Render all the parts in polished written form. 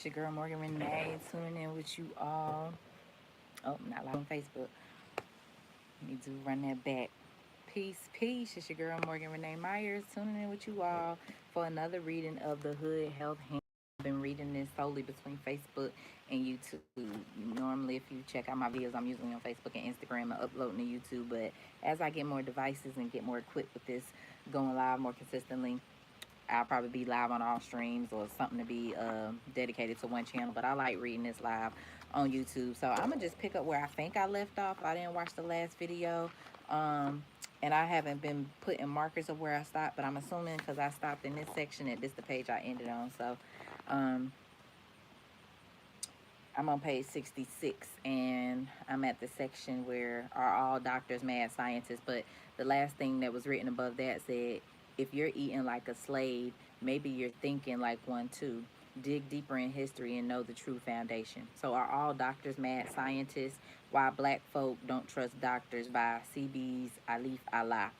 It's your girl Morgan Renee tuning in with you all. Oh, not live on Facebook. Need to run that back. Peace, peace. It's your girl Morgan Renee Myers tuning in with you all for another reading of the Hood Health Handbook. I've been reading this solely between Facebook and YouTube. Normally, if you check out my videos, I'm usually on Facebook and Instagram and uploading to YouTube. But as I get more devices and get more equipped with this, going live more consistently, I'll probably be live on all streams or something to be dedicated to one channel. But I like reading this live on YouTube. So I'm going to just pick up where I think I left off. I didn't watch the last video. And I haven't been putting markers of where I stopped. But I'm assuming because I stopped in this section that this is the page I ended on. So I'm on page 66. And I'm at the section where are all doctors mad scientists. But the last thing that was written above that said, if you're eating like a slave, maybe you're thinking like one too. Dig deeper in history and know the true foundation. So are all doctors mad scientists? Why black folk don't trust doctors by CB's Alif Allah.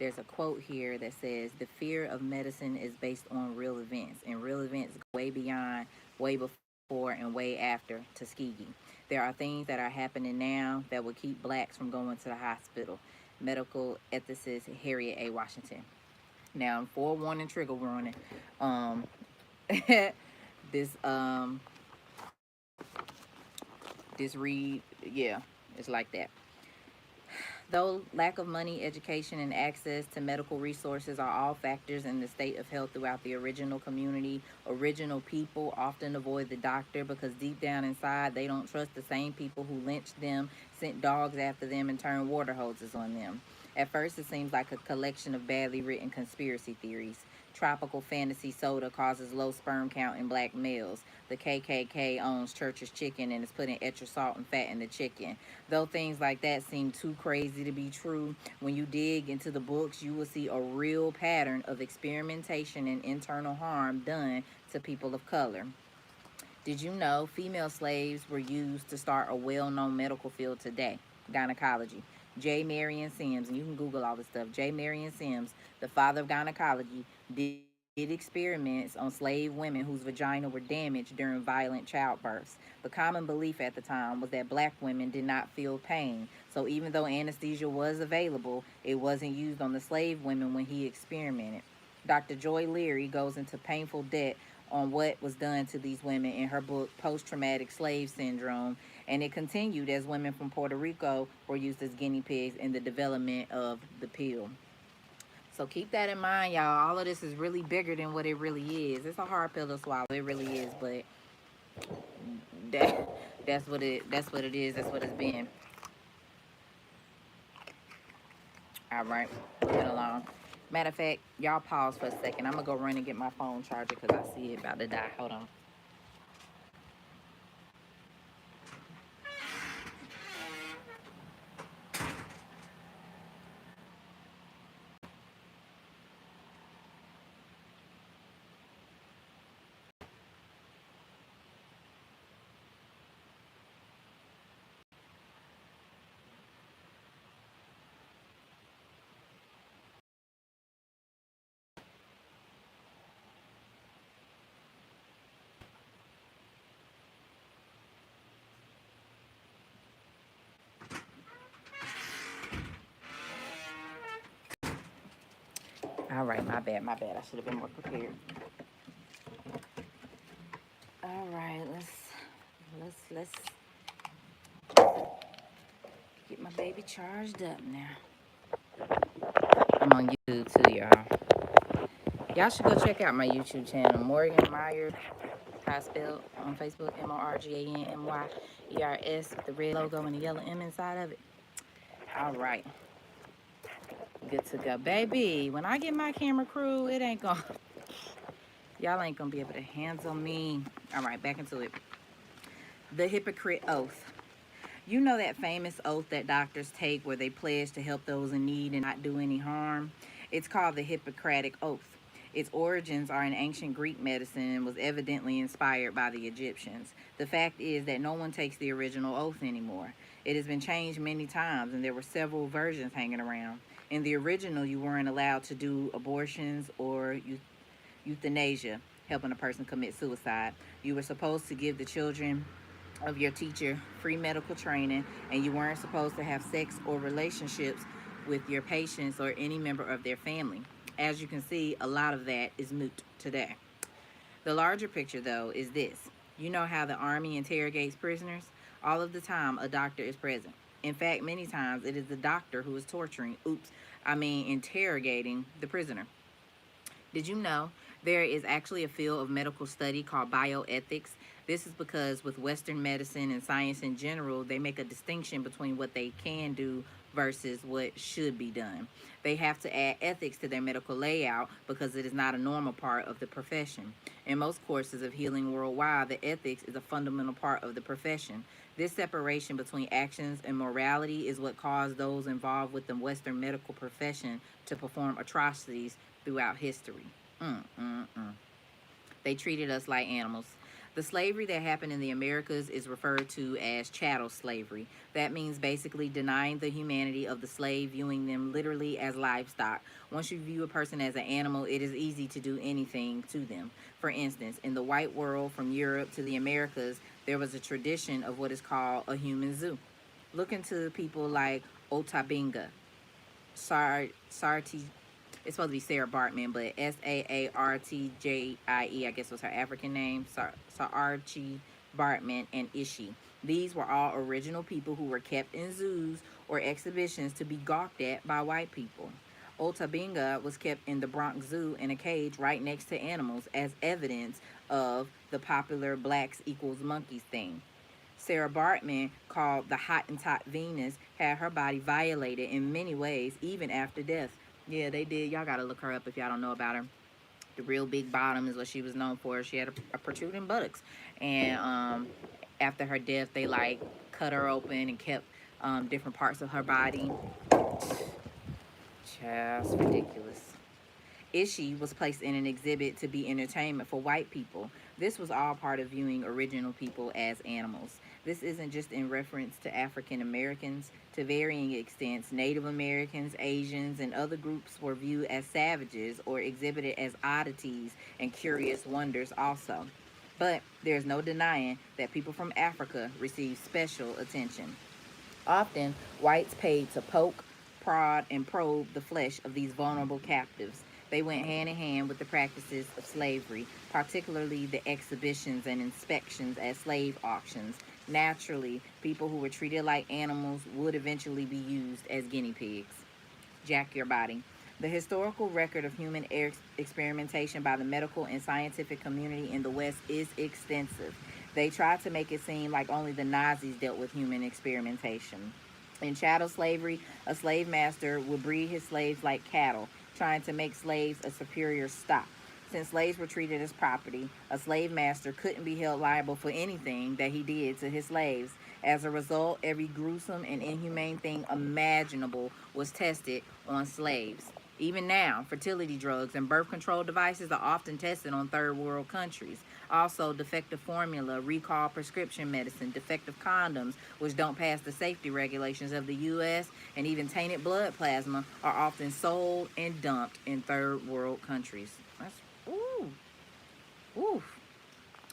There's a quote here that says, the fear of medicine is based on real events. And real events go way beyond, way before, and way after Tuskegee. There are things that are happening now that will keep blacks from going to the hospital. Medical ethicist Harriet A. Washington. Now, forewarning, trigger warning. This this read, yeah, it's like that. Though lack of money, education, and access to medical resources are all factors in the state of health throughout the original community, original people often avoid the doctor because deep down inside they don't trust the same people who lynched them, sent dogs after them, and turned water hoses on them. At first, it seems like a collection of badly written conspiracy theories. Tropical fantasy soda causes low sperm count in black males. The KKK owns Church's Chicken and is putting extra salt and fat in the chicken. Though things like that seem too crazy to be true, when you dig into the books, you will see a real pattern of experimentation and internal harm done to people of color. Did you know female slaves were used to start a well-known medical field today? Gynecology. J. Marion Sims, and you can Google all this stuff. J. Marion Sims, the father of gynecology, did experiments on slave women whose vagina were damaged during violent childbirths. The common belief at the time was that black women did not feel pain. So even though anesthesia was available, it wasn't used on the slave women when he experimented. Dr. Joy Leary goes into painful depth on what was done to these women in her book, Post-Traumatic Slave Syndrome, and it continued as women from Puerto Rico were used as guinea pigs in the development of the pill. So keep that in mind, y'all. All of this is really bigger than what it really is. It's a hard pill to swallow. It really is, but that's what it is. That's what it's been. All right, moving along. Matter of fact, y'all pause for a second. I'm gonna go run and get my phone charger because I see it about to die. Hold on. All right, my bad. I should have been more prepared. All right, let's get my baby charged up now. I'm on YouTube too, y'all. Y'all should go check out my YouTube channel, Morgan Myers, how I spelled on Facebook, MorganMyers, with the red logo and the yellow M inside of it. All right, good to go, baby. When I get my camera crew, it ain't gonna, y'all ain't gonna be able to handle me. All right, back into it. The Hypocrite Oath. You know that famous oath that doctors take where they pledge to help those in need and not do any harm? It's called the Hippocratic Oath. Its origins are in ancient Greek medicine and was evidently inspired by the Egyptians. The fact is that no one takes the original oath anymore. It has been changed many times and there were several versions hanging around. In the original, you weren't allowed to do abortions or euthanasia. helping a person commit suicide. You were supposed to give the children of your teacher free medical training, and you weren't supposed to have sex or relationships with your patients or any member of their family. As you can see, a lot of that is moot today. The larger picture, though, is this. You know how the Army interrogates prisoners? All of the time, a doctor is present. In fact, many times it is the doctor who is interrogating the prisoner. Did you know there is actually a field of medical study called bioethics? This is because with Western medicine and science in general, they make a distinction between what they can do versus what should be done. They have to add ethics to their medical layout because it is not a normal part of the profession. In most courses of healing worldwide, the ethics is a fundamental part of the profession. This separation between actions and morality is what caused those involved with the Western medical profession to perform atrocities throughout history. They treated us like animals. The slavery that happened in the Americas is referred to as chattel slavery. That means basically denying the humanity of the slave, viewing them literally as livestock. Once you view a person as an animal, it is easy to do anything to them. For instance, in the white world from Europe to the Americas, there was a tradition of what is called a human zoo. Look into people like Otabinga, Sarti, it's supposed to be Sarah Bartman, but Saartjie, I guess was her African name, Saartjie Bartman and Ishi. These were all original people who were kept in zoos or exhibitions to be gawked at by white people. Otabinga was kept in the Bronx Zoo in a cage right next to animals as evidence of the popular blacks equals monkeys thing. Sarah Bartman, called the Hottentot Venus, had her body violated in many ways, even after death. Yeah, they did. Y'all gotta look her up if y'all don't know about her. The real big bottom is what she was known for. She had a protruding buttocks, and after her death, they like cut her open and kept different parts of her body. Just ridiculous. Ishi was placed in an exhibit to be entertainment for white people. This was all part of viewing original people as animals. This isn't just in reference to African Americans. To varying extents, Native Americans, Asians, and other groups were viewed as savages or exhibited as oddities and curious wonders also. But there's no denying that people from Africa received special attention. Often, whites paid to poke, prod, and probe the flesh of these vulnerable captives. They went hand in hand with the practices of slavery, particularly the exhibitions and inspections at slave auctions. Naturally, people who were treated like animals would eventually be used as guinea pigs. Jack your body. The historical record of human experimentation by the medical and scientific community in the West is extensive. They tried to make it seem like only the Nazis dealt with human experimentation. In chattel slavery, a slave master would breed his slaves like cattle, trying to make slaves a superior stock. Since slaves were treated as property, a slave master couldn't be held liable for anything that he did to his slaves. As a result, every gruesome and inhumane thing imaginable was tested on slaves. Even now, fertility drugs and birth control devices are often tested on third world countries. Also, defective formula, recalled prescription medicine, defective condoms, which don't pass the safety regulations of the U.S., and even tainted blood plasma are often sold and dumped in third world countries. That's, ooh, ooh.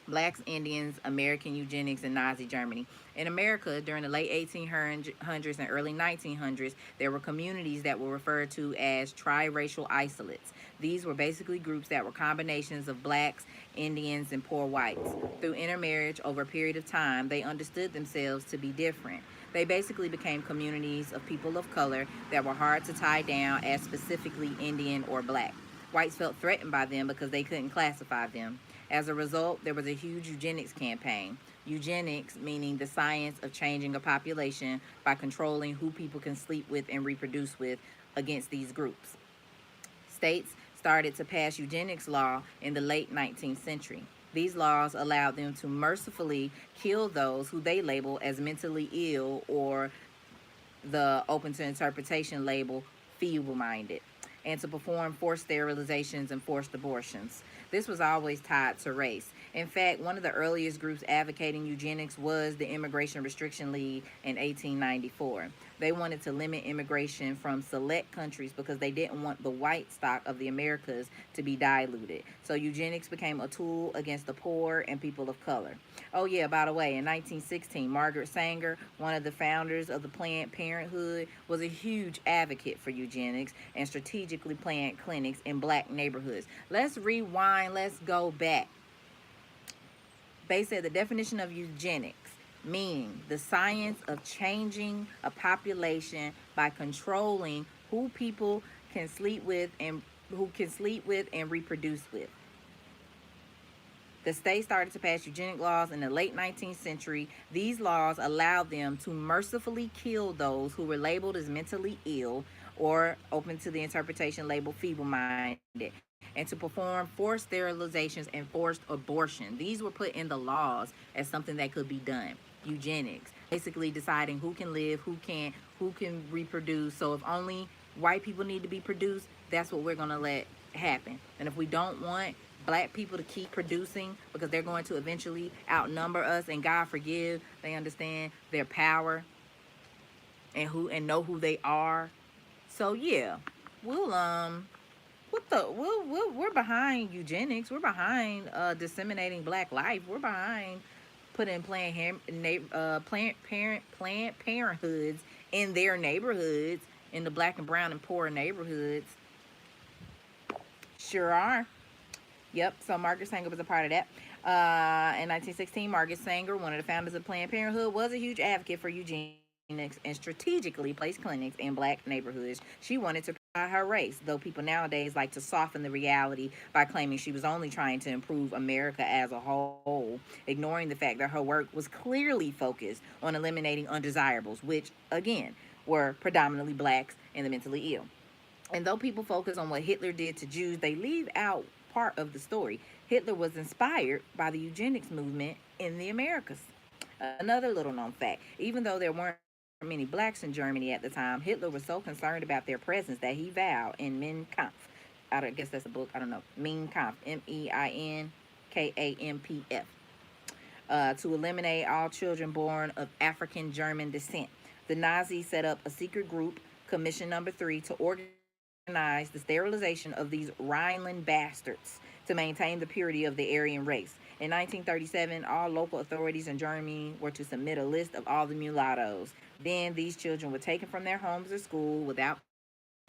Blacks, Indians, American eugenics, and Nazi Germany. In America, during the late 1800s and early 1900s, there were communities that were referred to as triracial isolates. These were basically groups that were combinations of blacks, Indians, and poor whites. Through intermarriage over a period of time, they understood themselves to be different. They basically became communities of people of color that were hard to tie down as specifically Indian or black. Whites felt threatened by them because they couldn't classify them. As a result, there was a huge eugenics campaign. Eugenics meaning the science of changing a population by controlling who people can sleep with and reproduce with against these groups. States started to pass eugenics law in the late 19th century. These laws allowed them to mercifully kill those who they label as mentally ill, or the open to interpretation label feeble-minded, and to perform forced sterilizations and forced abortions. This was always tied to race. In fact, one of the earliest groups advocating eugenics was the Immigration Restriction League in 1894. They wanted to limit immigration from select countries because they didn't want the white stock of the Americas to be diluted. So eugenics became a tool against the poor and people of color. Oh, yeah, by the way, in 1916, Margaret Sanger, one of the founders of the Planned Parenthood, was a huge advocate for eugenics and strategically planned clinics in black neighborhoods. Let's rewind, let's go back. They said the definition of eugenics, meaning the science of changing a population by controlling who people can sleep with and reproduce with. The state started to pass eugenic laws in the late 19th century. These laws allowed them to mercifully kill those who were labeled as mentally ill or, open to the interpretation, labeled feeble-minded, and to perform forced sterilizations and forced abortion. These were put in the laws as something that could be done. Eugenics, basically deciding who can live, who can reproduce. So if only white people need to be produced, that's what we're going to let happen. And if we don't want black people to keep producing because they're going to eventually outnumber us, and God forgive, they understand their power and know who they are. So yeah, we'll we're behind eugenics. We're behind disseminating black life. We're behind putting planned parenthoods in their neighborhoods, in the black and brown and poor neighborhoods. Sure are. Yep, so Margaret Sanger was a part of that. In 1916, Margaret Sanger, one of the founders of Planned Parenthood, was a huge advocate for eugenics and strategically placed clinics in black neighborhoods. She wanted to provide her race, though people nowadays like to soften the reality by claiming she was only trying to improve America as a whole, ignoring the fact that her work was clearly focused on eliminating undesirables, which, again, were predominantly blacks and the mentally ill. And though people focus on what Hitler did to Jews, they leave out part of the story. Hitler was inspired by the eugenics movement in the Americas. Another little known fact, even though there weren't many blacks in Germany at the time, Hitler was so concerned about their presence that he vowed in Mein Kampf, I guess that's a book, I don't know, Mein Kampf, Meinkampf, to eliminate all children born of African German descent. The Nazis set up a secret group, Commission Number 3, to organize the sterilization of these Rhineland bastards to maintain the purity of the Aryan race. In 1937, all local authorities in Germany were to submit a list of all the mulattoes. Then these children were taken from their homes or school without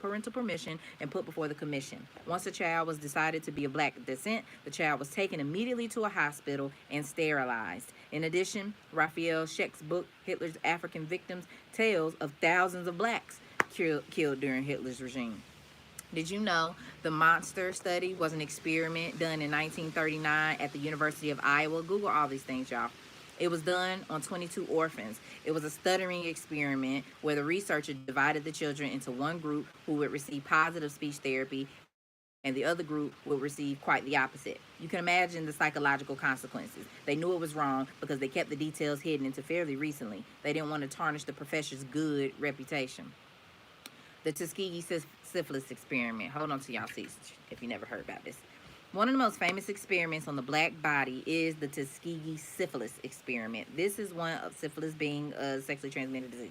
parental permission and put before the commission. Once a child was decided to be of black descent, the child was taken immediately to a hospital and sterilized. In addition, Raphael Schecht's book, Hitler's African Victims, tells of thousands of blacks killed during Hitler's regime. Did you know the monster study was an experiment done in 1939 at the University of Iowa? Google all these things, y'all. It was done on 22 orphans. It was a stuttering experiment where the researcher divided the children into one group who would receive positive speech therapy and the other group would receive quite the opposite. You can imagine the psychological consequences. They knew it was wrong because they kept the details hidden until fairly recently. They didn't want to tarnish the professor's good reputation. The Tuskegee syphilis experiment. Hold on to y'all seats if you never heard about this. One of the most famous experiments on the black body is the Tuskegee syphilis experiment. This is one of syphilis being a sexually transmitted disease.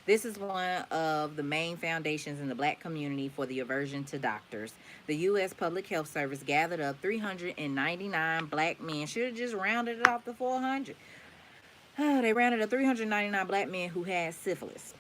This is one of the main foundations in the black community for the aversion to doctors. The U.S. Public Health Service gathered up 399 black men. Should have just rounded it off to 400. They rounded up 399 black men who had syphilis.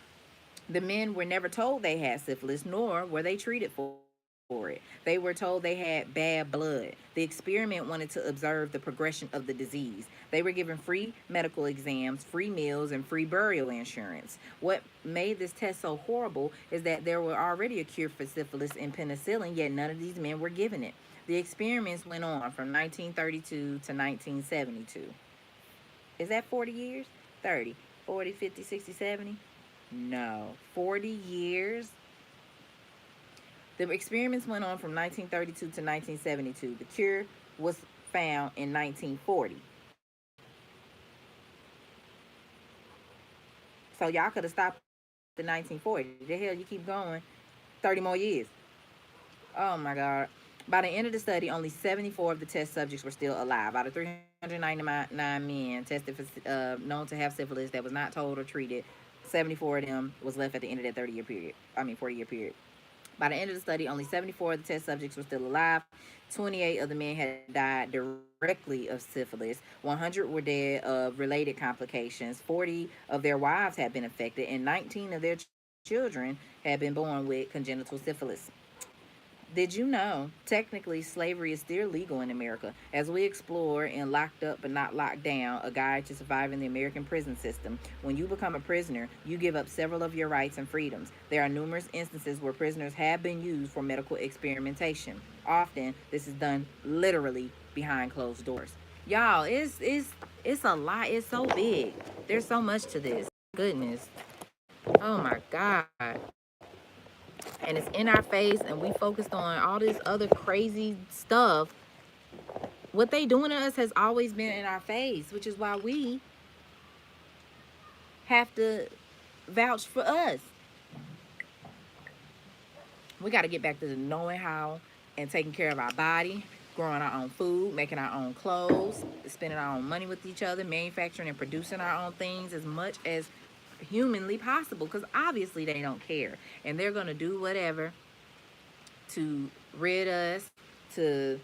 The men were never told they had syphilis, nor were they treated for it. They were told they had bad blood. The experiment wanted to observe the progression of the disease. They were given free medical exams, free meals, and free burial insurance. What made this test so horrible is that there were already a cure for syphilis and penicillin, yet none of these men were given it. The experiments went on from 1932 to 1972. Is that 40 years? 30, 40, 50, 60, 70? No, 40 years. The experiments went on from 1932 to 1972. The cure was found in 1940. So y'all could have stopped in 1940. The hell you keep going 30 more years. Oh my God. By the end of the study, only 74 of the test subjects were still alive. Out of 399 men tested for known to have syphilis that was not told or treated, 74 of them was left at the end of that 30-year period. 40-year period. By the end of the study, only 74 of the test subjects were still alive. 28 of the men had died directly of syphilis. 100 were dead of related complications. 40 of their wives had been affected, and 19 of their children had been born with congenital syphilis. Did you know, technically, slavery is still legal in America? As we explore in Locked Up But Not Locked Down, a guide to surviving the American prison system, when you become a prisoner, you give up several of your rights and freedoms. There are numerous instances where prisoners have been used for medical experimentation. Often, this is done literally behind closed doors. Y'all, it's a lot. It's so big. There's so much to this. Goodness. Oh my God. And it's in our face, and we focused on all this other crazy stuff. What they doing to us has always been in our face, which is why we have to vouch for us. We got to get back to knowing how and taking care of our body, growing our own food, making our own clothes, spending our own money with each other, manufacturing and producing our own things as much as humanly possible, because obviously they don't care, and they're going to do whatever to rid us, to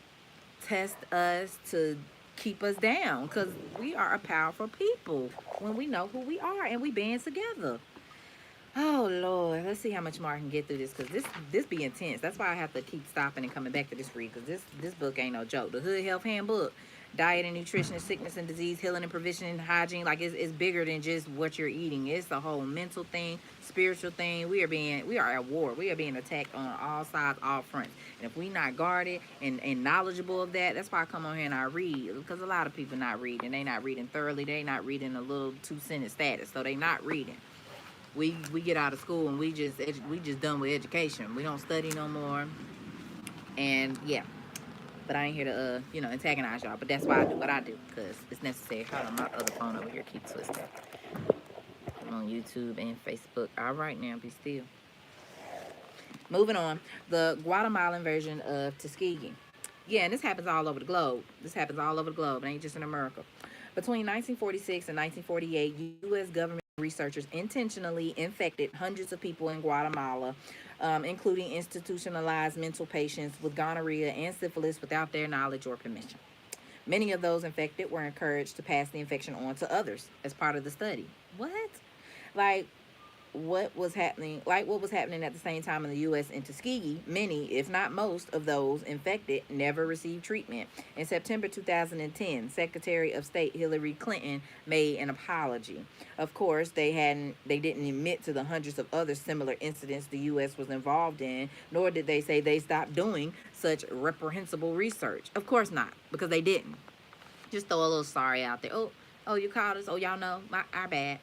test us, to keep us down, because we are a powerful people when we know who we are and we band together. Oh Lord, let's see how much more I can get through this, because this be intense. That's why I have to keep stopping and coming back to this read, because this book ain't no joke. The Hood Health Handbook, diet and nutrition, sickness and disease, healing and prevention and hygiene, like it's bigger than just what you're eating. It's the whole mental thing, spiritual thing. We are at war. We are being attacked on all sides, all fronts. And if we not guarded and knowledgeable of that, that's why I come on here and I read, because a lot of people not reading. They not reading thoroughly. They not reading a little 2-sentence status, so they not reading. We get out of school and we just done with education. We don't study no more. And yeah, but I ain't here to antagonize y'all. But that's why I do what I do, because it's necessary. Hold on, my other phone over here keep twisting. I'm on YouTube and Facebook. All right, now be still. Moving on, the Guatemalan version of Tuskegee. Yeah, and this happens all over the globe. This happens all over the globe. It ain't just in America. Between 1946 and 1948, U.S. government researchers intentionally infected hundreds of people in Guatemala, including institutionalized mental patients with gonorrhea and syphilis without their knowledge or permission. Many of those infected were encouraged to pass the infection on to others as part of the study. What? Like, what was happening at the same time in the U.S. in Tuskegee, many, if not most, of those infected never received treatment. In September 2010, Secretary of State Hillary Clinton made an apology. Of course, they didn't admit to the hundreds of other similar incidents the U.S. was involved in, nor did they say they stopped doing such reprehensible research. Of course not, because they didn't. Just throw a little sorry out there. Oh, you called us. Oh, y'all know, our bad.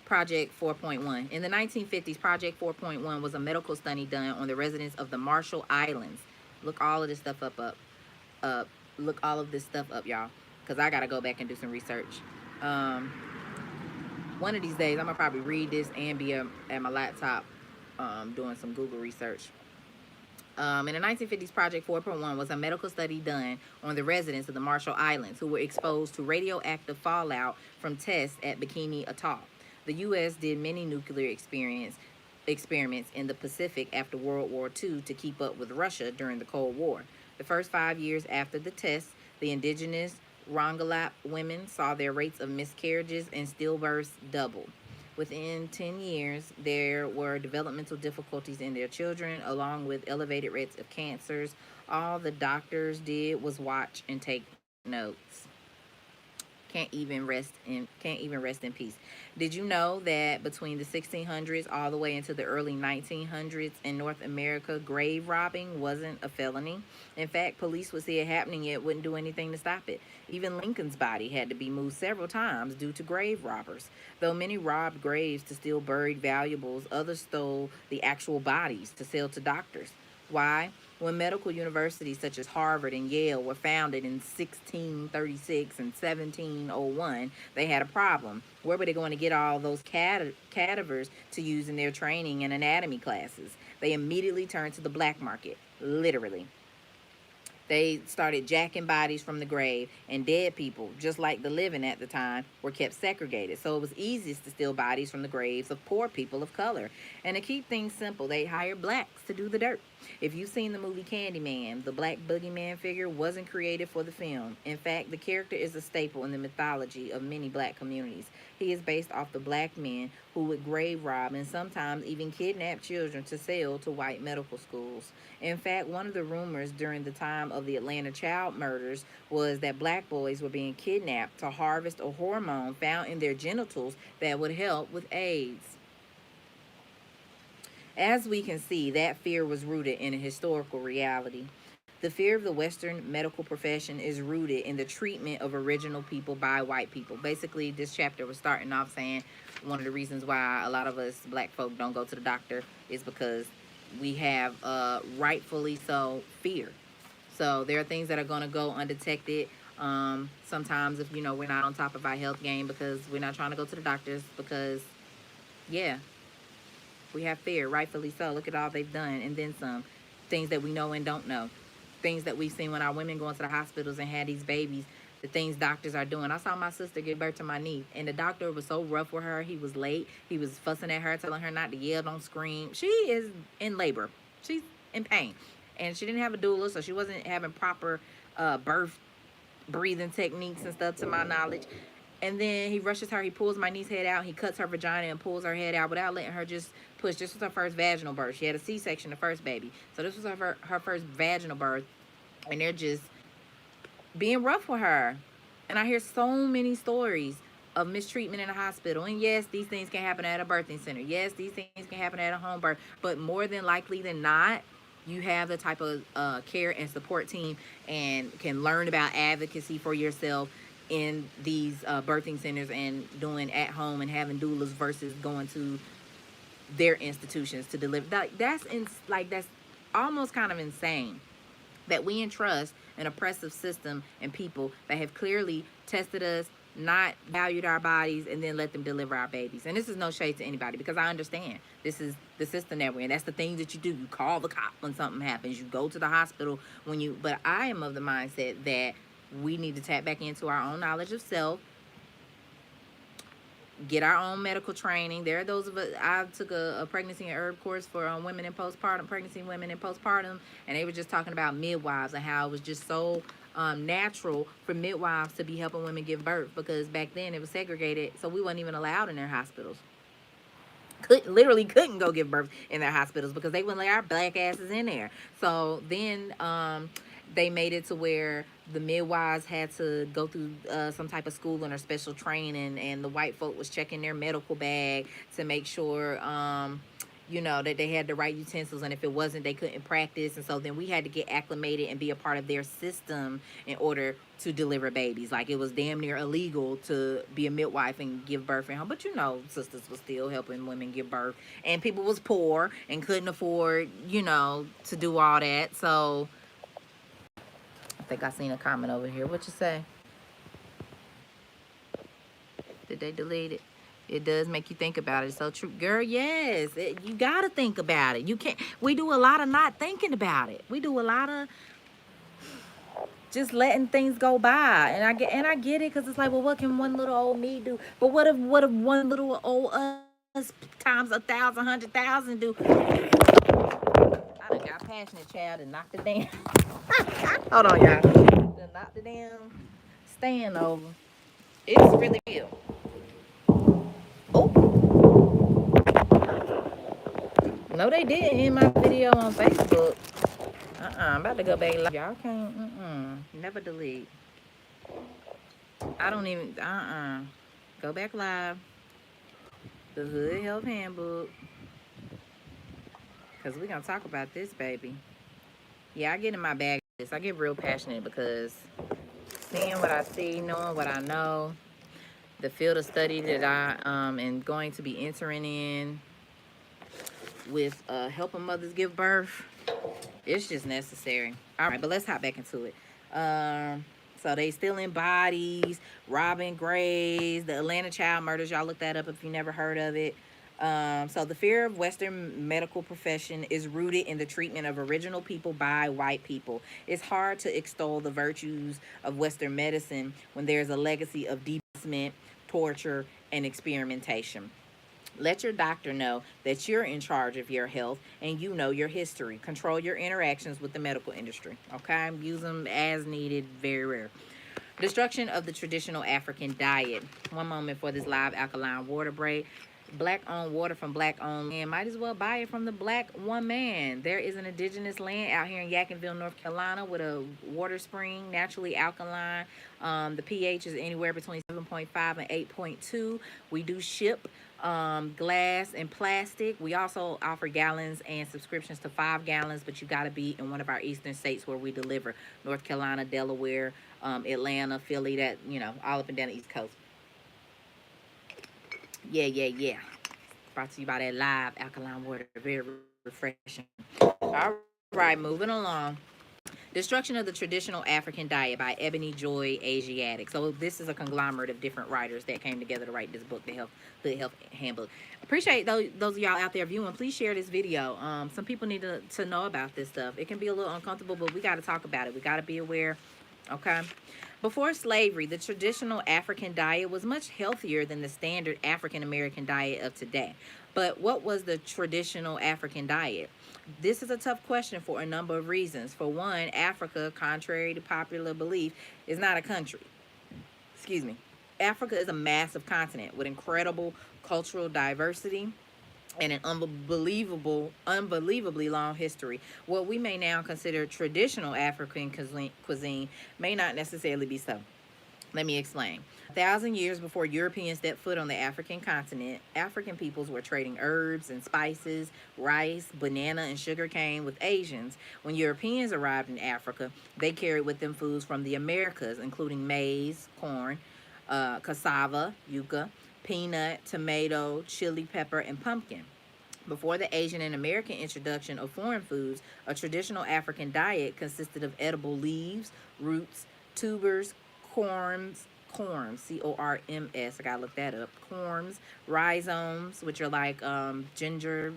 Project 4.1. In the 1950s, Project 4.1 was a medical study done on the residents of the Marshall Islands. Look all of this stuff look all of this stuff up, y'all, because I got to go back and do some research. One of these days, I'm going to probably read this and be at my laptop doing some Google research. In the 1950s, Project 4.1 was a medical study done on the residents of the Marshall Islands who were exposed to radioactive fallout from tests at Bikini Atoll. The U.S. did many nuclear experiments in the Pacific after World War II to keep up with Russia during the Cold War. The first 5 years after the tests, the indigenous Rongelap women saw their rates of miscarriages and stillbirths double. Within 10 years, there were developmental difficulties in their children, along with elevated rates of cancers. All the doctors did was watch and take notes. Can't even rest in peace. Did you know that between the 1600s all the way into the early 1900s in North America, grave robbing wasn't a felony? In fact, police would see it happening yet wouldn't do anything to stop it. Even Lincoln's body had to be moved several times due to grave robbers. Though many robbed graves to steal buried valuables, others stole the actual bodies to sell to doctors. Why? When medical universities such as Harvard and Yale were founded in 1636 and 1701, they had a problem. Where were they going to get all those cadavers to use in their training and anatomy classes? They immediately turned to the black market, literally. They started jacking bodies from the grave, and dead people, just like the living at the time, were kept segregated. So it was easiest to steal bodies from the graves of poor people of color. And to keep things simple, they hired blacks to do the dirt. If you've seen the movie Candyman, the black boogeyman figure wasn't created for the film. In fact, the character is a staple in the mythology of many black communities. He is based off the black men who would grave rob and sometimes even kidnap children to sell to white medical schools. In fact, one of the rumors during the time of the Atlanta child murders was that black boys were being kidnapped to harvest a hormone found in their genitals that would help with AIDS. As we can see, that fear was rooted in a historical reality. The fear of the Western medical profession is rooted in the treatment of original people by white people. Basically, this chapter was starting off saying one of the reasons why a lot of us black folk don't go to the doctor is because we have, rightfully so, fear. So there are things that are going to go undetected. Sometimes if, we're not on top of our health game because we're not trying to go to the doctors because, yeah, we have fear, rightfully so. Look at all they've done and then some. Things that we know and don't know. Things that we've seen when our women go into the hospitals and had these babies. The things doctors are doing. I saw my sister give birth to my niece, and the doctor was so rough with her. He was late. He was fussing at her, telling her not to yell, don't scream. She is in labor. She's in pain. And she didn't have a doula, so she wasn't having proper birth breathing techniques and stuff, to my knowledge. And then he rushes her. He pulls my niece's head out. He cuts her vagina and pulls her head out without letting her just push. This was her first vaginal birth. She had a C-section, the first baby. So this was her first vaginal birth. And they're just being rough with her. And I hear so many stories of mistreatment in a hospital. And yes, these things can happen at a birthing center. Yes, these things can happen at a home birth. But more than likely than not, you have the type of care and support team and can learn about advocacy for yourself in these birthing centers and doing at home and having doulas versus going to their institutions to deliver. That's almost kind of insane that we entrust an oppressive system and people that have clearly tested us, not valued our bodies, and then let them deliver our babies. And this is no shade to anybody because I understand this is the system that we're in. That's the things that you do. You call the cop when something happens. You go to the hospital but I am of the mindset that we need to tap back into our own knowledge of self, get our own medical training. There are those of us, I took a pregnancy and herb course for women in postpartum, pregnancy women in postpartum, and they were just talking about midwives and how it was just so natural for midwives to be helping women give birth because back then it was segregated, so we weren't even allowed in their hospitals. Literally couldn't go give birth in their hospitals because they wouldn't let our black asses in there. So then they made it to where the midwives had to go through some type of schooling or special training, and the white folk was checking their medical bag to make sure that they had the right utensils, and if it wasn't, they couldn't practice. And so then we had to get acclimated and be a part of their system in order to deliver babies. Like, it was damn near illegal to be a midwife and give birth at home, but sisters was still helping women give birth, and people was poor and couldn't afford to do all that. So I think I seen a comment over here. What you say? Did they delete it? It does make you think about it. It's so true. Girl, yes. You got to think about it. You can't. We do a lot of not thinking about it. We do a lot of just letting things go by. And I get it because it's like, well, what can one little old me do? But what if one little old us times 1,000, 100,000 do? I done got passionate, child, and knocked it down. Hold on, y'all. Done knocked the damn stand over. It's really real. Oh, no, they didn't in my video on Facebook. I'm about to go back live. Y'all can't, never delete. I don't even, go back live. The Hood Health Handbook. Because we're going to talk about this, baby. Yeah, I get in my bag. I get real passionate because seeing what I see, knowing what I know, the field of study that I am going to be entering in with helping mothers give birth, It's just necessary. All right, but let's hop back into it. So they stealing bodies, robbing graves, the Atlanta child murders. Y'all look that up if you never heard of it. So the fear of Western medical profession is rooted in the treatment of original people by white people. It's hard to extol the virtues of Western medicine when there's a legacy of debasement, torture, and experimentation. Let your doctor know that you're in charge of your health and you know your history. Control your interactions with the medical industry. Okay? Use them as needed, very rare. Destruction of the traditional African diet. One moment for this live alkaline water break. Black owned water from black owned land. Might as well buy it from the black one man. There is an indigenous land out here in Yadkinville, North Carolina, with a water spring, naturally alkaline. The pH is anywhere between 7.5 and 8.2. We do ship glass and plastic. We also offer gallons and subscriptions to 5 gallons, but you got to be in one of our eastern states where we deliver: North Carolina, Delaware, Atlanta, Philly, that, all up and down the East Coast. Yeah, yeah, yeah. Brought to you by that live alkaline water. Very refreshing. All right, moving along. Destruction of the Traditional African Diet by Ebony Joy Asiatic. So this is a conglomerate of different writers that came together to write this book, the Health Handbook. Appreciate those of y'all out there viewing. Please share this video. Some people need to know about this stuff. It can be a little uncomfortable, but we got to talk about it. We got to be aware. Okay. Before slavery, the traditional African diet was much healthier than the standard African American diet of today. But what was the traditional African diet? This is a tough question for a number of reasons. For one, Africa, contrary to popular belief, is not a country. Excuse me. Africa is a massive continent with incredible cultural diversity and an unbelievably long history. What we may now consider traditional African cuisine may not necessarily be so. Let me explain. 1,000 years before Europeans stepped foot on the African continent, African peoples were trading herbs and spices, rice, banana, and sugar cane with Asians. When Europeans arrived in Africa, they carried with them foods from the Americas, including maize, corn, cassava, yuca, peanut, tomato, chili pepper, and pumpkin. Before the Asian and American introduction of foreign foods, a traditional African diet consisted of edible leaves, roots, tubers, corms, C-O-R-M-S, I gotta look that up, corms, rhizomes, which are like ginger,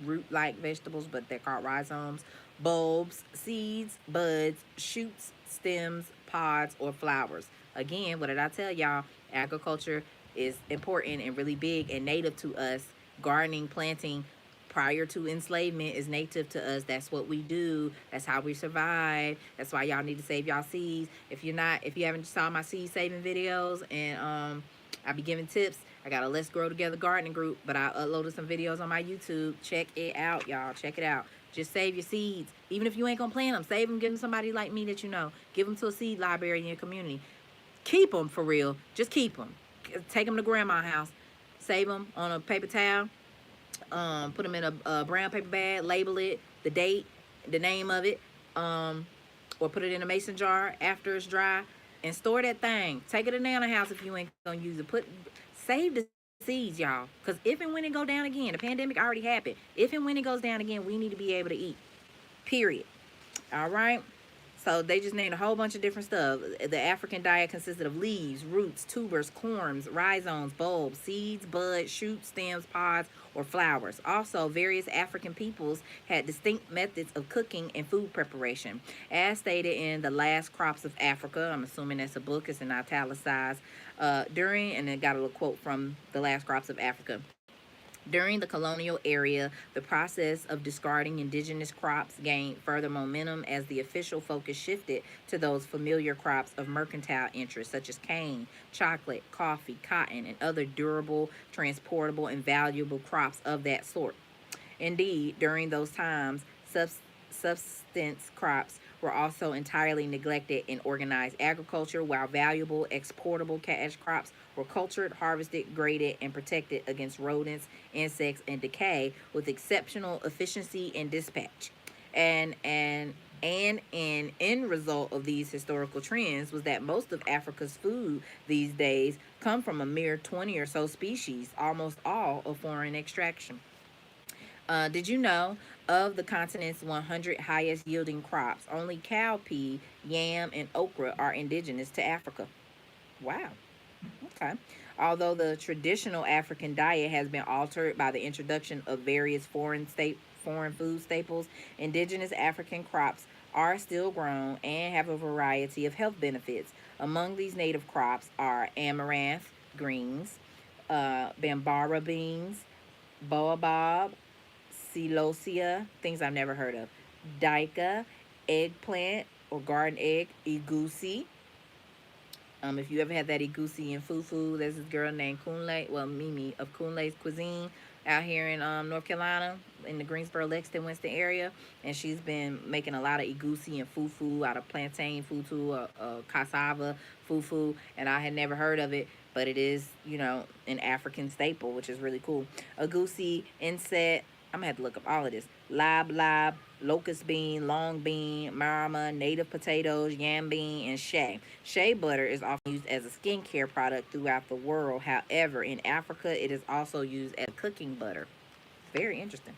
root-like vegetables, but they're called rhizomes, bulbs, seeds, buds, shoots, stems, pods, or flowers. Again, what did I tell y'all? Agriculture is important and really big and native to us. Gardening, planting, prior to enslavement is native to us. That's what we do. That's how we survive. That's why y'all need to save y'all seeds. If you haven't saw my seed saving videos, and I be giving tips. I got a Let's Grow Together gardening group, but I uploaded some videos on my YouTube. Check it out, y'all. Check it out. Just save your seeds. Even if you ain't gonna plant them, save them, give them somebody like me that you know. Give them to a seed library in your community. Keep them for real. Just keep them. Take them to grandma's house. Save them on a paper towel. Put them in a brown paper bag. Label it, the date, the name of it, or put it in a mason jar after it's dry, and store that thing. Take it to Nana house if you ain't gonna use it. Save the seeds, y'all, because if and when it go down again, the pandemic already happened. If and when it goes down again, we need to be able to eat. Period. All right. So they just named a whole bunch of different stuff. The African diet consisted of leaves, roots, tubers, corms, rhizomes, bulbs, seeds, buds, shoots, stems, pods, or flowers. Also, various African peoples had distinct methods of cooking and food preparation. As stated in The Last Crops of Africa, I'm assuming that's a book, it's in italicized, and it got a little quote from The Last Crops of Africa. During the colonial era, the process of discarding indigenous crops gained further momentum as the official focus shifted to those familiar crops of mercantile interest, such as cane, chocolate, coffee, cotton, and other durable, transportable, and valuable crops of that sort. Indeed, during those times, subsistence crops were also entirely neglected in organized agriculture, while valuable exportable cash crops were cultured, harvested, graded, and protected against rodents, insects, and decay with exceptional efficiency and dispatch. And an end result of these historical trends was that most of Africa's food these days come from a mere 20 or so species, almost all of foreign extraction. Did you know of the continent's 100 highest yielding crops, only cowpea, yam, and okra are indigenous to Africa? Wow. Okay. Although the traditional African diet has been altered by the introduction of various foreign food staples, indigenous African crops are still grown and have a variety of health benefits. Among these native crops are amaranth greens, bambara beans, baobab, celosia, things I've never heard of, dika, eggplant or garden egg, egusi, if you ever had that igusi and fufu, there's this girl named Kunle, well, Mimi of Kunle's Cuisine out here in North Carolina, in the Greensboro, Lexington, Winston area. And she's been making a lot of igusi and fufu out of plantain fufu, cassava fufu. And I had never heard of it, but it is, an African staple, which is really cool. Agusi, insect, I'm gonna have to look up all of this. Lab, locust bean, long bean, marama, native potatoes, yam bean, and shea. Shea butter is often used as a skincare product throughout the world. However, in Africa, it is also used as cooking butter. Very interesting.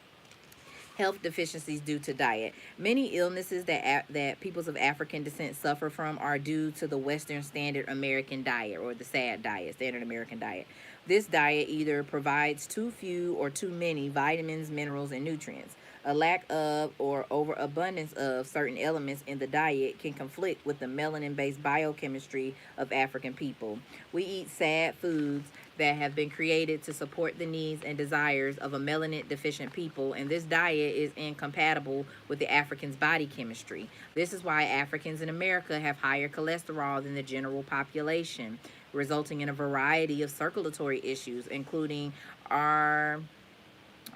Health deficiencies due to diet. Many illnesses that peoples of African descent suffer from are due to the Western Standard American diet, or the SAD diet, Standard American Diet. This diet either provides too few or too many vitamins, minerals, and nutrients. A lack of or overabundance of certain elements in the diet can conflict with the melanin based biochemistry of African people. We eat sad foods that have been created to support the needs and desires of a melanin deficient people, and this diet is incompatible with the African's body chemistry. This is why Africans in America have higher cholesterol than the general population, resulting in a variety of circulatory issues, including our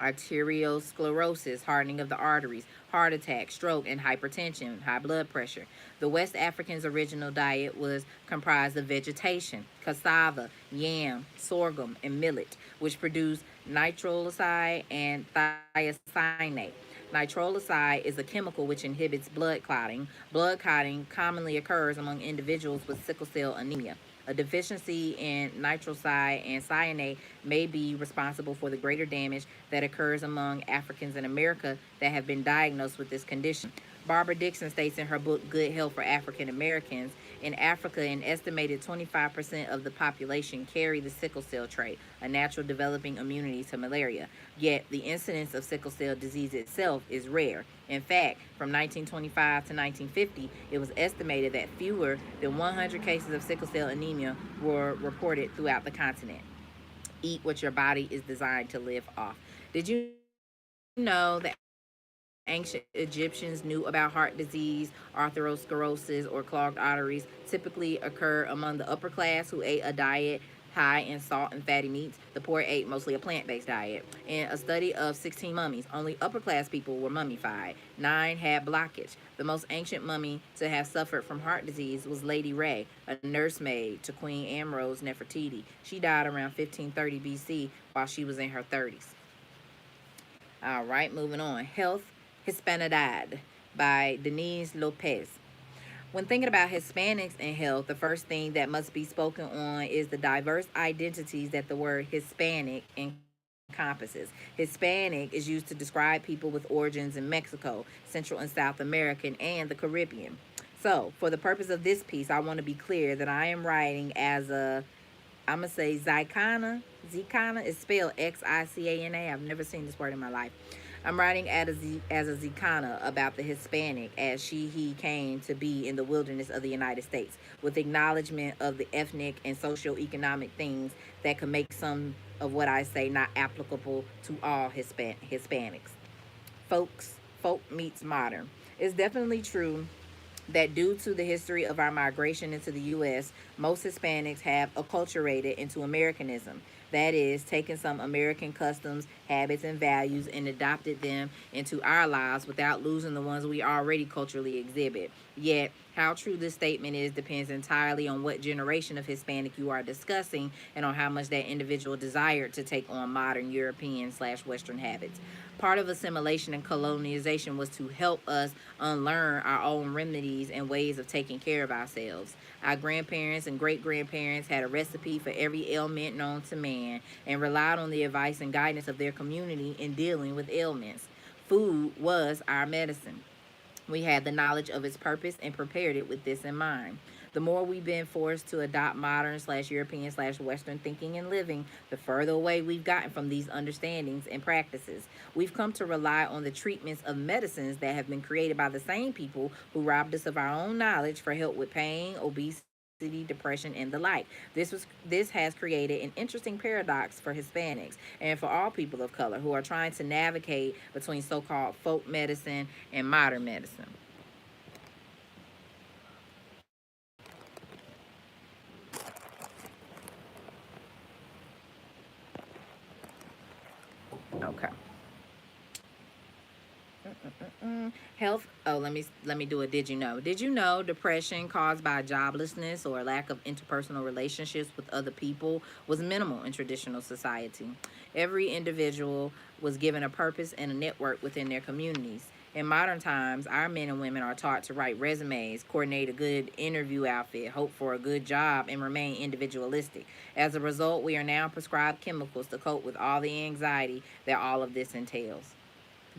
arteriosclerosis, hardening of the arteries, heart attack, stroke, and hypertension, high blood pressure. The West Africans' original diet was comprised of vegetation, cassava, yam, sorghum, and millet, which produce nitrosamine and thiocyanate. Nitrosamine is a chemical which inhibits blood clotting. Blood clotting commonly occurs among individuals with sickle cell anemia. A deficiency in nitrosamine and cyanate may be responsible for the greater damage that occurs among Africans in America that have been diagnosed with this condition. Barbara Dixon states in her book Good Health for African Americans, in Africa, an estimated 25% of the population carry the sickle cell trait, a natural developing immunity to malaria. Yet, the incidence of sickle cell disease itself is rare. In fact, from 1925 to 1950, it was estimated that fewer than 100 cases of sickle cell anemia were reported throughout the continent. Eat what your body is designed to live off. Did you know that ancient Egyptians knew about heart disease, atherosclerosis, or clogged arteries typically occur among the upper class who ate a diet high in salt and fatty meats? The poor ate mostly a plant based diet. In a study of 16 mummies, only upper class people were mummified. 9 had blockage. The most ancient mummy to have suffered from heart disease was Lady Ray, a nursemaid to Queen Amrose Nefertiti. She died around 1530 BC while she was in her 30s. All right, moving on. Health Hispanidad by Denise Lopez. When thinking about Hispanics and health, the first thing that must be spoken on is the diverse identities that the word Hispanic encompasses. Hispanic is used to describe people with origins in Mexico, Central and South American, and the Caribbean. So, for the purpose of this piece, I want to be clear that I am writing as a, I'm going to say Zicana. Zicana is spelled Xicana. I've never seen this word in my life. I'm writing as a Zicana about the Hispanic as he came to be in the wilderness of the United States, with acknowledgement of the ethnic and socioeconomic things that could make some of what I say not applicable to all Hispanics. Folk meets modern. It's definitely true that due to the history of our migration into the U.S., most Hispanics have acculturated into Americanism. That is, taken some American customs, habits, and values and adopted them into our lives without losing the ones we already culturally exhibit. Yet, how true this statement is depends entirely on what generation of Hispanic you are discussing and on how much that individual desired to take on modern European/Western habits. Part of assimilation and colonization was to help us unlearn our own remedies and ways of taking care of ourselves. Our grandparents and great grandparents had a recipe for every ailment known to man and relied on the advice and guidance of their community in dealing with ailments. Food was our medicine. We had the knowledge of its purpose and prepared it with this in mind. The more we've been forced to adopt modern/European/Western thinking and living, the further away we've gotten from these understandings and practices. We've come to rely on the treatments of medicines that have been created by the same people who robbed us of our own knowledge for help with pain, obesity, depression, and the like. This has created an interesting paradox for Hispanics and for all people of color who are trying to navigate between so-called folk medicine and modern medicine. Okay. Health. Oh, let me do a did you know? Did you know depression caused by joblessness or lack of interpersonal relationships with other people was minimal in traditional society? Every individual was given a purpose and a network within their communities. In modern times, our men and women are taught to write resumes, coordinate a good interview outfit, hope for a good job, and remain individualistic. As a result, we are now prescribed chemicals to cope with all the anxiety that all of this entails.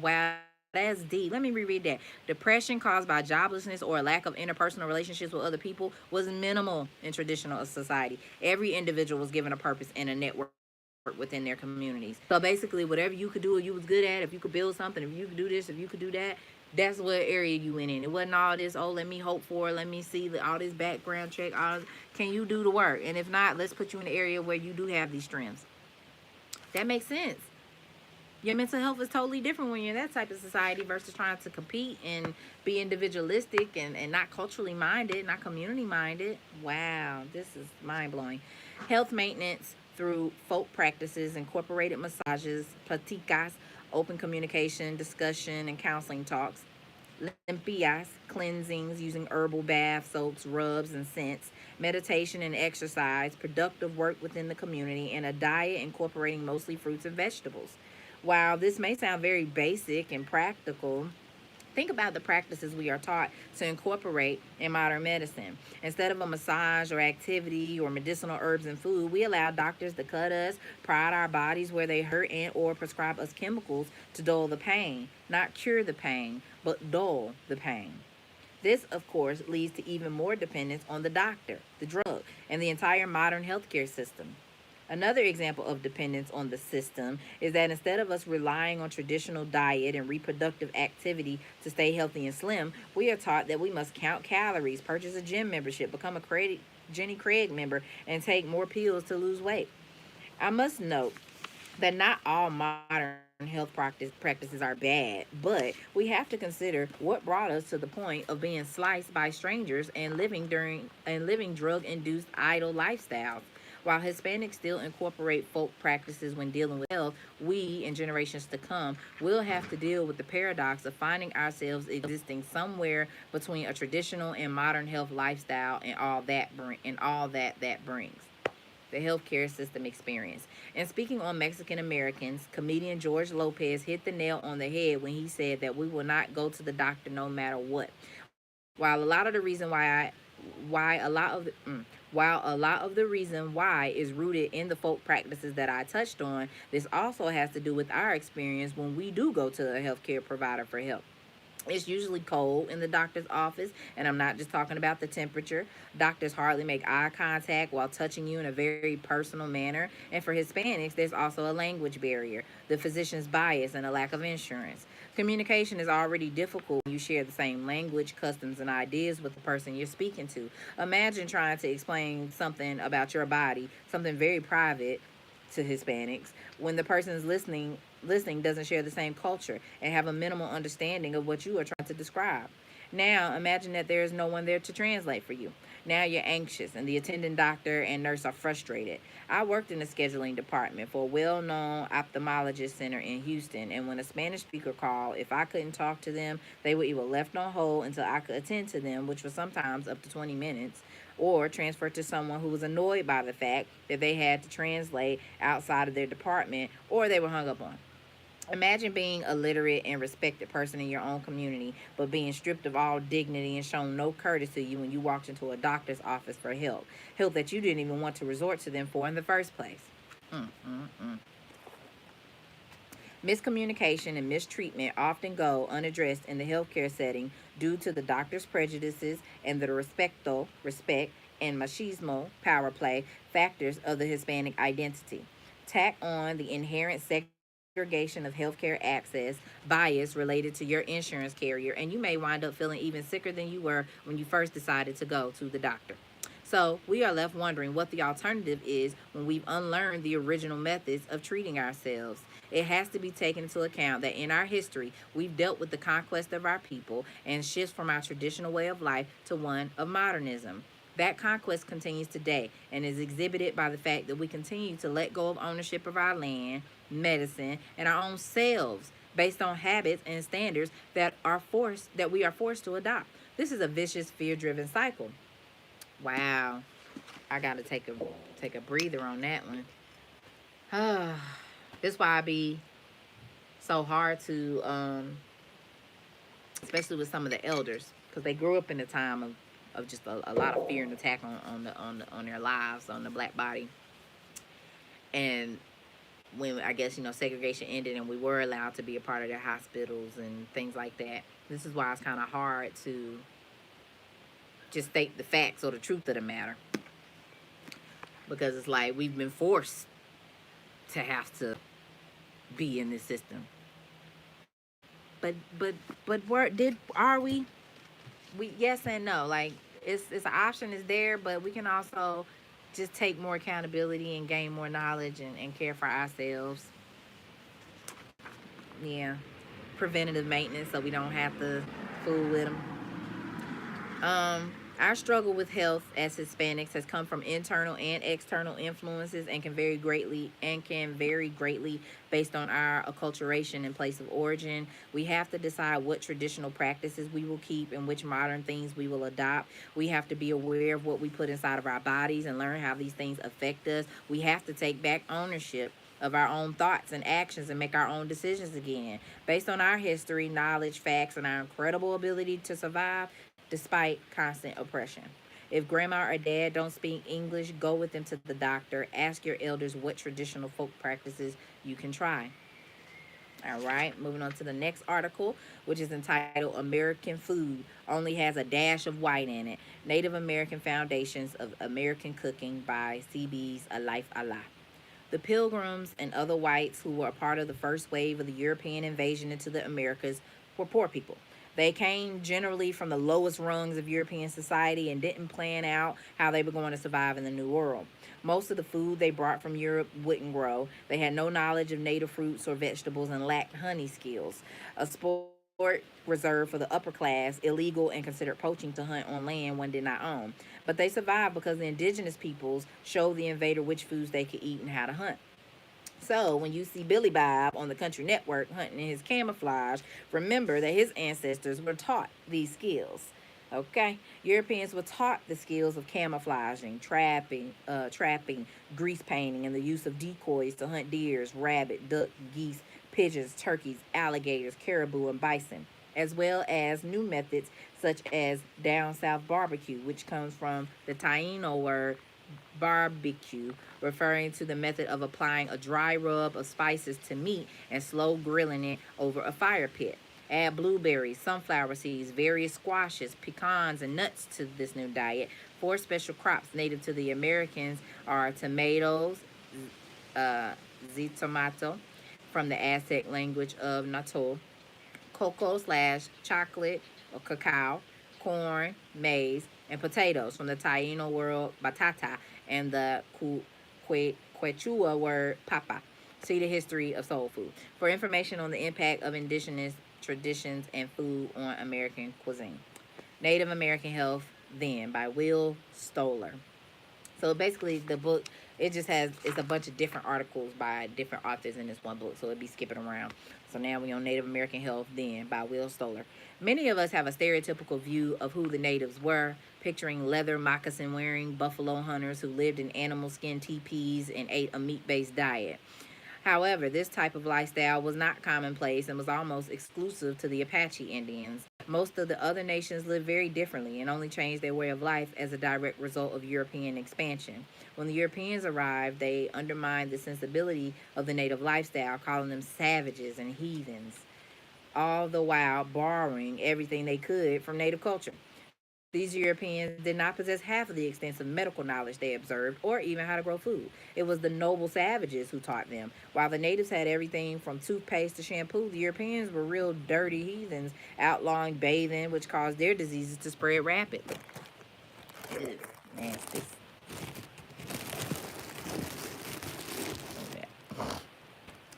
Wow, that's deep. Let me reread that. Depression caused by joblessness or a lack of interpersonal relationships with other people was minimal in traditional society. Every individual was given a purpose and a network within their communities. So basically, whatever you could do or you was good at, if you could build something, if you could do this, if you could do that, that's what area you went in. It wasn't all this, oh, let me hope for, let me see all this background check. Can you do the work? And if not, let's put you in an area where you do have these strengths. That makes sense. Your mental health is totally different when you're in that type of society versus trying to compete and be individualistic and not culturally minded, not community minded. Wow, this is mind blowing. Health maintenance through folk practices, incorporated massages, platicas, open communication, discussion, and counseling talks. Limpias, cleansings using herbal bath soaps, rubs, and scents, meditation and exercise, productive work within the community, and a diet incorporating mostly fruits and vegetables. While this may sound very basic and practical, think about the practices we are taught to incorporate in modern medicine. Instead of a massage or activity or medicinal herbs and food, we allow doctors to cut us, prod our bodies where they hurt, and or prescribe us chemicals to dull the pain, not cure the pain, but dull the pain. This, of course, leads to even more dependence on the doctor, the drug, and the entire modern healthcare system. Another example of dependence on the system is that instead of us relying on traditional diet and reproductive activity to stay healthy and slim, we are taught that we must count calories, purchase a gym membership, become a Jenny Craig member, and take more pills to lose weight. I must note that not all modern health practices are bad, but we have to consider what brought us to the point of being sliced by strangers and living drug induced idle lifestyles. While Hispanics still incorporate folk practices when dealing with health, we and generations to come will have to deal with the paradox of finding ourselves existing somewhere between a traditional and modern health lifestyle and all that brings the healthcare system experience. And speaking on Mexican Americans, comedian George Lopez hit the nail on the head when he said that we will not go to the doctor no matter what. While a lot of the reason why a lot of the, while a lot of the reason why is rooted in the folk practices that I touched on, this also has to do with our experience when we do go to a healthcare provider for help. It's usually cold in the doctor's office, and I'm not just talking about the temperature. Doctors hardly make eye contact while touching you in a very personal manner. And for Hispanics, there's also a language barrier, the physician's bias, and a lack of insurance. Communication is already difficult when you share the same language, customs, and ideas with the person you're speaking to. Imagine trying to explain something about your body, something very private, to Hispanics when the person is listening doesn't share the same culture and have a minimal understanding of what you are trying to describe. Now, imagine that there is no one there to translate for you. Now you're anxious, and the attending doctor and nurse are frustrated. I worked in the scheduling department for a well known ophthalmologist center in Houston, and when a Spanish speaker called, if I couldn't talk to them, they were either left on hold until I could attend to them, which was sometimes up to 20 minutes, or transferred to someone who was annoyed by the fact that they had to translate outside of their department, or they were hung up on. Imagine being a literate and respected person in your own community, but being stripped of all dignity and shown no courtesy to you when you walked into a doctor's office for help that you didn't even want to resort to them for in the first place. Mm, mm, mm. Miscommunication and mistreatment often go unaddressed in the healthcare setting due to the doctor's prejudices and the respect, and machismo, power play, factors of the Hispanic identity. Tack on the inherent segregation of healthcare access bias related to your insurance carrier, and you may wind up feeling even sicker than you were when you first decided to go to the doctor. So we are left wondering what the alternative is when we've unlearned the original methods of treating ourselves. It has to be taken into account that in our history, we've dealt with the conquest of our people and shifts from our traditional way of life to one of modernism. That conquest continues today and is exhibited by the fact that we continue to let go of ownership of our land, medicine, and our own selves based on habits and standards that we are forced to adopt. This is a vicious, fear-driven cycle. Wow. I gotta take a breather on that one. This why I be so hard to especially with some of the elders, because they grew up in a time of just a lot of fear and attack on their lives, on the black body. And when I guess, segregation ended and we were allowed to be a part of their hospitals and things like that. This is why it's kind of hard to just state the facts or the truth of the matter, because it's like we've been forced to have to be in this system. But where did are we? We, yes and no. Like it's an option is there, but we can also just take more accountability and gain more knowledge and care for ourselves. Yeah, preventative maintenance so we don't have to fool with them. Our struggle with health as Hispanics has come from internal and external influences and can vary greatly based on our acculturation and place of origin. We have to decide what traditional practices we will keep and which modern things we will adopt. We have to be aware of what we put inside of our bodies and learn how these things affect us. We have to take back ownership of our own thoughts and actions and make our own decisions again. Based on our history, knowledge, facts, and our incredible ability to survive despite constant oppression. If grandma or dad don't speak English, go with them to the doctor. Ask your elders what traditional folk practices you can try. All right, moving on to the next article, which is entitled American Food Only Has a Dash of White in It. Native American Foundations of American Cooking by CB's Alife Allah. The Pilgrims and other whites who were a part of the first wave of the European invasion into the Americas were poor people. They came generally from the lowest rungs of European society and didn't plan out how they were going to survive in the New World. Most of the food they brought from Europe wouldn't grow. They had no knowledge of native fruits or vegetables and lacked hunting skills. A sport reserved for the upper class, illegal and considered poaching to hunt on land one did not own. But they survived because the indigenous peoples showed the invader which foods they could eat and how to hunt. So when you see Billy Bob on the Country Network hunting in his camouflage, remember that his ancestors were taught these skills. Okay, Europeans were taught the skills of camouflaging, trapping, grease painting, and the use of decoys to hunt deers, rabbit, duck, geese, pigeons, turkeys, alligators, caribou, and bison, as well as new methods such as down south barbecue, which comes from the Taino word barbecue, referring to the method of applying a dry rub of spices to meat and slow grilling it over a fire pit. Add blueberries, sunflower seeds, various squashes, pecans, and nuts to this new diet. Four special crops native to the Americans are tomatoes, zitomato, from the Aztec language of Natal, cocoa slash chocolate or cacao, corn, maize, and potatoes from the Taino word batata and the Quechua word papa. See the history of soul food. For information on the impact of indigenous traditions and food on American cuisine. Native American health Then by Will Stoller. So basically, the book, it's a bunch of different articles by different authors in this one book. So it'd be skipping around. So now we on Native American Health Then by Will Stoller. Many of us have a stereotypical view of who the natives were, picturing leather moccasin wearing buffalo hunters who lived in animal skin teepees and ate a meat based diet. However, this type of lifestyle was not commonplace and was almost exclusive to the Apache Indians. Most of the other nations lived very differently and only changed their way of life as a direct result of European expansion. When the Europeans arrived, they undermined the sensibility of the native lifestyle, calling them savages and heathens, all the while borrowing everything they could from native culture. These Europeans did not possess half of the extensive medical knowledge they observed or even how to grow food. It was the noble savages who taught them. While the natives had everything from toothpaste to shampoo, the Europeans were real dirty heathens, outlawing bathing, which caused their diseases to spread rapidly. Ew, nasty.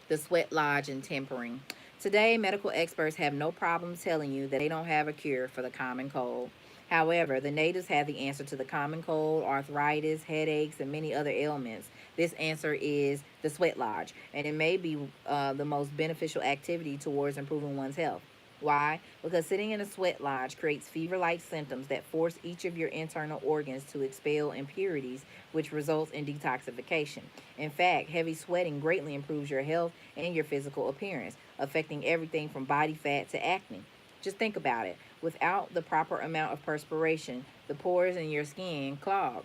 The sweat lodge and tempering. Today, medical experts have no problem telling you that they don't have a cure for the common cold. However, the natives have the answer to the common cold, arthritis, headaches, and many other ailments. This answer is the sweat lodge, and it may be the most beneficial activity towards improving one's health. Why? Because sitting in a sweat lodge creates fever like symptoms that force each of your internal organs to expel impurities, which results in detoxification. In fact, heavy sweating greatly improves your health and your physical appearance, affecting everything from body fat to acne. Just think about it. Without the proper amount of perspiration, the pores in your skin clog.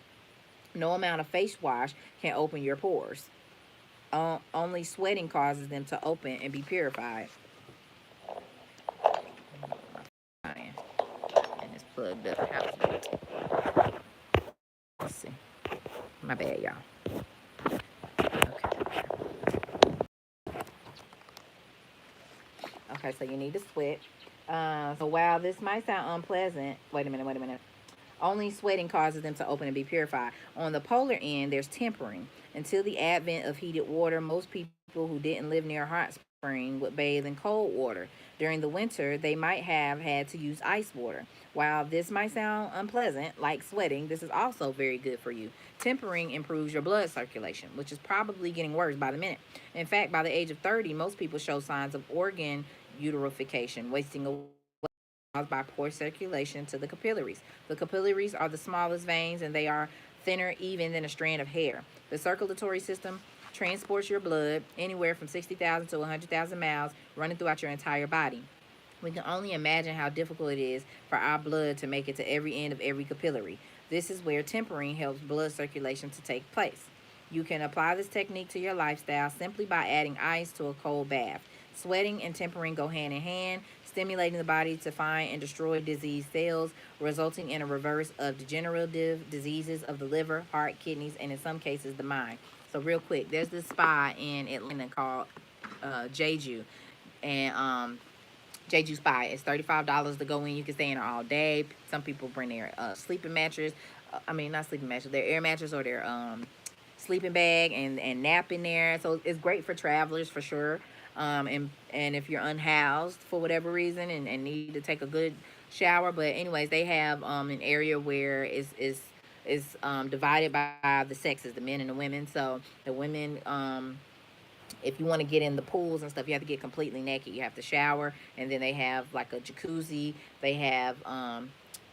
No amount of face wash can open your pores. Only sweating causes them to open and be purified. And it's plugged up. Let's see. My bad, y'all. Okay. Okay, so you need to sweat. So while this might sound unpleasant, wait a minute. Only sweating causes them to open and be purified. On the polar end, there's tempering. Until the advent of heated water, most people who didn't live near a hot spring would bathe in cold water. During the winter, they might have had to use ice water. While this might sound unpleasant, like sweating, this is also very good for you. Tempering improves your blood circulation, which is probably getting worse by the minute. In fact, by the age of 30, most people show signs of organ eutrophication, wasting away caused by poor circulation to the capillaries. The capillaries are the smallest veins and they are thinner even than a strand of hair. The circulatory system transports your blood anywhere from 60,000 to 100,000 miles running throughout your entire body. We can only imagine how difficult it is for our blood to make it to every end of every capillary. This is where tempering helps blood circulation to take place. You can apply this technique to your lifestyle simply by adding ice to a cold bath. Sweating and tempering go hand in hand, stimulating the body to find and destroy diseased cells, resulting in a reverse of degenerative diseases of the liver, heart, kidneys, and in some cases the mind. So real quick, there's this spa in Atlanta called Jeju, and Jeju Spa. It's $35 to go in. You can stay in there all day. Some people bring their sleeping mattress. I mean, not sleeping mattress, their air mattress or their sleeping bag and nap in there. So it's great for travelers for sure. And if you're unhoused for whatever reason and need to take a good shower. But anyways, they have an area where it's divided by the sexes, the men and the women. So the women if you want to get in the pools and stuff, you have to get completely naked. You have to shower, and then they have like a jacuzzi. They have a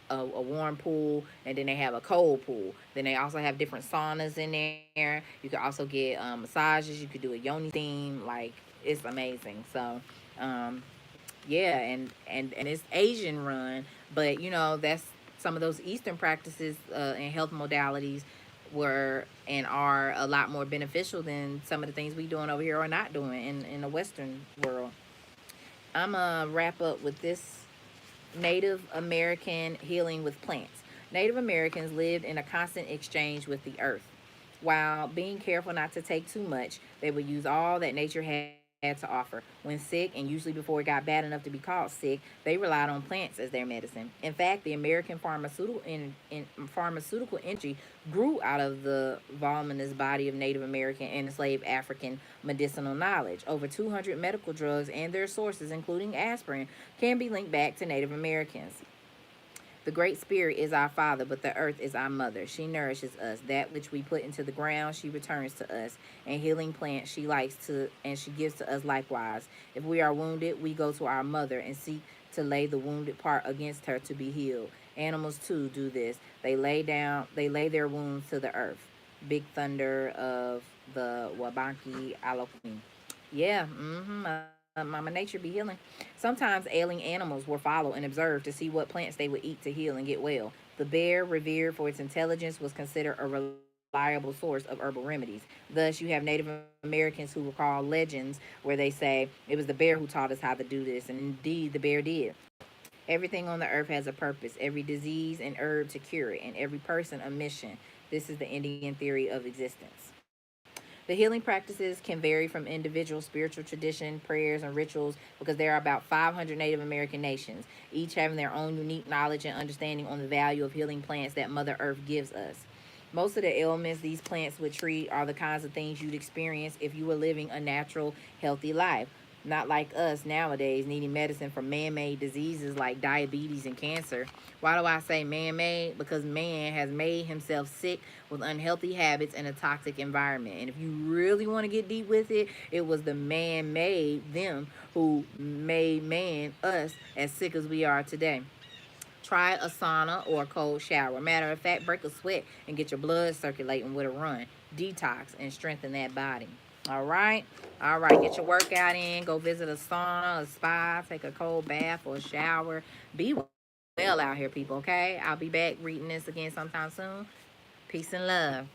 warm pool, and then they have a cold pool. Then they also have different saunas in there. You can also get massages. You could do a yoni theme. Like, it's amazing. So, yeah, and it's Asian run, but that's some of those Eastern practices and health modalities were and are a lot more beneficial than some of the things we doing over here or not doing in the Western world. I'm gonna wrap up with this: Native American healing with plants. Native Americans lived in a constant exchange with the earth. While being careful not to take too much, they would use all that nature had to offer. When sick, and usually before it got bad enough to be called sick, they relied on plants as their medicine. In fact, the American pharmaceutical industry grew out of the voluminous body of Native American and enslaved African medicinal knowledge. Over 200 medical drugs and their sources, including aspirin, can be linked back to Native Americans. The Great Spirit is our Father, but the earth is our mother. She nourishes us. That which we put into the ground, she returns to us. And healing plants she likes to, and she gives to us likewise. If we are wounded, we go to our mother and seek to lay the wounded part against her to be healed. Animals too do this. They lay their wounds to the earth. Big Thunder of the Wabanki Alokni. Yeah, Mama Nature be healing. Sometimes ailing animals will follow and observe to see what plants they would eat to heal and get well. The bear, revered for its intelligence, was considered a reliable source of herbal remedies. Thus, you have Native Americans who recall legends where they say it was the bear who taught us how to do this, and indeed the bear did. Everything on the earth has a purpose, every disease and herb to cure it, and every person a mission. This is the Indian theory of existence. The healing practices can vary from individual spiritual tradition, prayers, and rituals because there are about 500 Native American nations, each having their own unique knowledge and understanding on the value of healing plants that Mother Earth gives us. Most of the ailments these plants would treat are the kinds of things you'd experience if you were living a natural, healthy life. Not like us nowadays needing medicine for man made diseases like diabetes and cancer. Why do I say man made? Because man has made himself sick with unhealthy habits and a toxic environment. And if you really want to get deep with it, it was the man made them who made man, us, as sick as we are today. Try a sauna or a cold shower. Matter of fact, break a sweat and get your blood circulating with a run. Detox and strengthen that body. All right. All right. Get your workout in. Go visit a sauna, a spa, take a cold bath or a shower. Be well out here, people. Okay. I'll be back reading this again sometime soon. Peace and love.